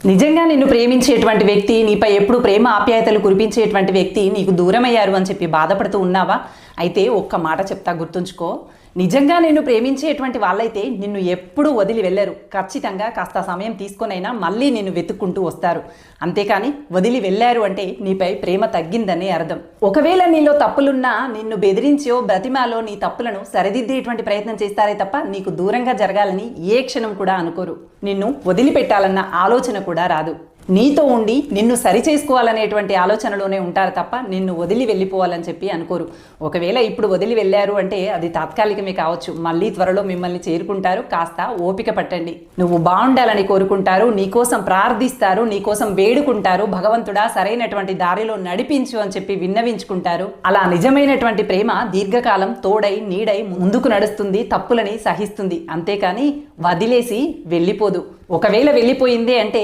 నిజంగా నిన్ను ప్రేమించేటువంటి వ్యక్తి, నీపై ఎప్పుడు ప్రేమ ఆప్యాయతలు కురిపించేటువంటి వ్యక్తి నీకు దూరమయ్యారు అని చెప్పి బాధపడుతూ ఉన్నావా? అయితే ఒక్క మాట చెప్తా, గుర్తుంచుకో. నిజంగా నిన్ను ప్రేమించేటువంటి వాళ్ళైతే నిన్ను ఎప్పుడూ వదిలి వెళ్ళరు. ఖచ్చితంగా కాస్త సమయం తీసుకొనైనా మళ్ళీ నిన్ను వెతుక్కుంటూ వస్తారు. అంతేకాని వదిలి వెళ్ళారు అంటే నీపై ప్రేమ తగ్గిందనే అర్థం. ఒకవేళ నీలో తప్పులున్నా నిన్ను బెదిరించో బ్రతిమాలో నీ తప్పులను సరిదిద్దేటువంటి ప్రయత్నం చేస్తారే తప్ప నీకు దూరంగా జరగాలని ఏ క్షణం కూడా అనుకోరు. నిన్ను వదిలిపెట్టాలన్న ఆలోచన కూడా రాదు. నీతో ఉండి నిన్ను సరిచేసుకోవాలనేటువంటి ఆలోచనలోనే ఉంటారు తప్ప నిన్ను వదిలి వెళ్ళిపోవాలని చెప్పి అనుకోరు. ఒకవేళ ఇప్పుడు వదిలి వెళ్ళారు అంటే అది తాత్కాలికమే కావచ్చు. మళ్ళీ త్వరలో మిమ్మల్ని చేరుకుంటారు. కాస్త ఓపిక పట్టండి. నువ్వు బాగుండాలని కోరుకుంటారు, నీకోసం ప్రార్థిస్తారు, నీకోసం వేడుకుంటారు. భగవంతుడా సరైనటువంటి దారిలో నడిపించు అని చెప్పి విన్నవించుకుంటారు. అలా నిజమైనటువంటి ప్రేమ దీర్ఘకాలం తోడై నీడై ముందుకు నడుస్తుంది, తప్పులని సహిస్తుంది. అంతేకాని వదిలేసి వెళ్ళిపోదు. ఒకవేళ వెళ్ళిపోయిందే అంటే